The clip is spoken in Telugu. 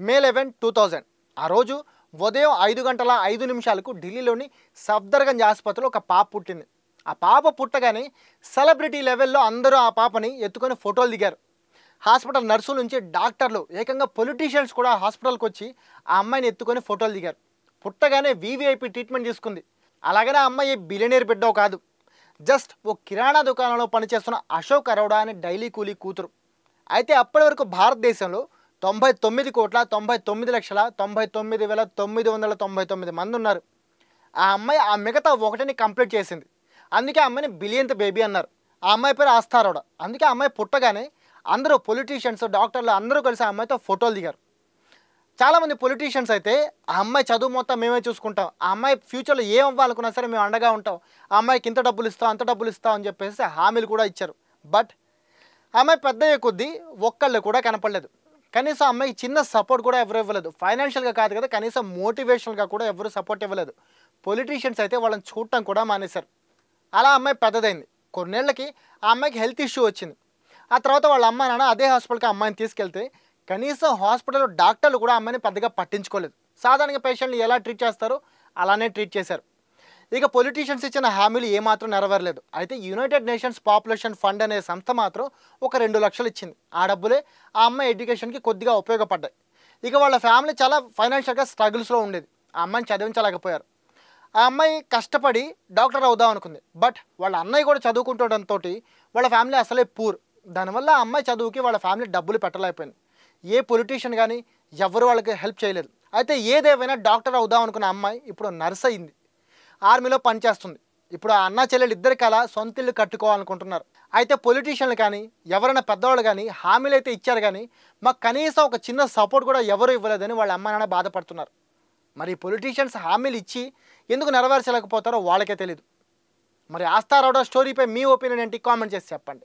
మే 11, 2000 ఆ రోజు ఉదయం 5 గంటల 5 నిమిషాలకు ఢిల్లీలోని సఫ్దర్గంజ్ ఆసుపత్రిలో ఒక పాప పుట్టింది. ఆ పాప పుట్టగానే సెలబ్రిటీ లెవెల్లో అందరూ ఆ పాపని ఎత్తుకొని ఫోటోలు దిగారు. హాస్పిటల్ నర్సుల నుంచి డాక్టర్లు ఏకంగా పొలిటీషియన్స్ కూడా హాస్పిటల్కి వచ్చి ఆ అమ్మాయిని ఎత్తుకొని ఫోటోలు దిగారు. పుట్టగానే వీవీఐపీ ట్రీట్మెంట్ తీసుకుంది. అలాగనే ఆ అమ్మాయి బిలియనీర్ బిడ్డో కాదు, జస్ట్ ఓ కిరాణా దుకాణంలో పనిచేస్తున్న అశోక్ అరోడా అనే డైలీ కూలీ కూతురు. అయితే అప్పటి వరకు భారతదేశంలో 99,99,99,999 మంది ఉన్నారు. ఆ అమ్మాయి ఆ మిగతా ఒకటిని కంప్లీట్ చేసింది. అందుకే ఆ అమ్మాయిని బిలియన్త్ బేబీ అన్నారు. ఆ అమ్మాయి పేరు ఆస్థా అరోడా. అందుకే ఆ అమ్మాయి పుట్టగానే అందరూ పొలిటీషియన్స్, డాక్టర్లు అందరూ కలిసి ఆ అమ్మాయితో ఫోటోలు దిగారు. చాలామంది పొలిటీషియన్స్ అయితే ఆ అమ్మాయి చదువు మొత్తం మేమే చూసుకుంటాం, ఆ అమ్మాయి ఫ్యూచర్లో ఏం అవ్వాలనుకున్నా సరే మేము అండగా ఉంటాం, ఆ అమ్మాయికి ఇంత డబ్బులు ఇస్తాం అంత డబ్బులు ఇస్తాం అని చెప్పేసి హామీలు కూడా ఇచ్చారు. బట్ ఆ అమ్మాయి పెద్ద అయ్యే కొద్దీ ఒక్కళ్ళు కూడా కనపడలేదు. కనీసం ఆ అమ్మాయికి చిన్న సపోర్ట్ కూడా ఎవరు ఇవ్వలేదు. ఫైనాన్షియల్గా కాదు కదా, కనీసం మోటివేషనల్గా కూడా ఎవరు సపోర్ట్ ఇవ్వలేదు. పొలిటీషియన్స్ అయితే వాళ్ళని చూడటం కూడా మానేశారు. అలా అమ్మాయి పెద్దదైంది. కొన్నేళ్లకి ఆ అమ్మాయికి హెల్త్ ఇష్యూ వచ్చింది. ఆ తర్వాత వాళ్ళ అమ్మ నాన్న అదే హాస్పిటల్కి అమ్మాయిని తీసుకెళ్తే కనీసం హాస్పిటల్లో డాక్టర్లు కూడా అమ్మాయిని పెద్దగా పట్టించుకోలేదు. సాధారణంగా పేషెంట్ని ఎలా ట్రీట్ చేస్తారో అలానే ట్రీట్ చేశారు. ఇక పొలిటీషియన్స్ ఇచ్చిన హామీలు ఏమాత్రం నెరవేరలేదు. అయితే యునైటెడ్ నేషన్స్ పాపులేషన్ ఫండ్ అనే సంస్థ మాత్రం ఒక 2 లక్షలు ఇచ్చింది. ఆ డబ్బులే ఆ అమ్మాయి ఎడ్యుకేషన్కి కొద్దిగా ఉపయోగపడ్డాయి. ఇక వాళ్ళ ఫ్యామిలీ చాలా ఫైనాన్షియల్గా స్ట్రగుల్స్లో ఉండేది. ఆ అమ్మాయిని చదివించలేకపోయారు. ఆ అమ్మాయి కష్టపడి డాక్టర్ అవుదాం అనుకుంది. బట్ వాళ్ళ అన్నయ్య కూడా చదువుకుంటుండడంతో వాళ్ళ ఫ్యామిలీ అసలే పూర్. దానివల్ల ఆ అమ్మాయి చదువుకి వాళ్ళ ఫ్యామిలీ డబ్బులు పెట్టలేకపోయింది. ఏ పొలిటీషియన్ కానీ ఎవరు వాళ్ళకి హెల్ప్ చేయలేదు. అయితే ఏదేమైనా డాక్టర్ అవుదాం అనుకున్న అమ్మాయి ఇప్పుడు నర్స్ అయింది. ఆర్మీలో పనిచేస్తుంది. ఇప్పుడు ఆ అన్న చెల్లెలు ఇద్దరి కల సొంత ఇల్లు కట్టుకోవాలనుకుంటున్నారు. అయితే పొలిటీషియన్లు కానీ ఎవరైనా పెద్దవాళ్ళు కానీ హామీలు అయితే ఇచ్చారు కానీ మాకు కనీసం ఒక చిన్న సపోర్ట్ కూడా ఎవరు ఇవ్వలేదని వాళ్ళ అమ్మ నాన్న బాధపడుతున్నారు. మరి పొలిటీషియన్స్ హామీలు ఇచ్చి ఎందుకు నెరవేర్చలేకపోతారో వాళ్ళకే తెలియదు. మరి ఆస్థా అరోడా స్టోరీపై మీ ఒపీనియన్ ఏంటి? కామెంట్ చేసి చెప్పండి.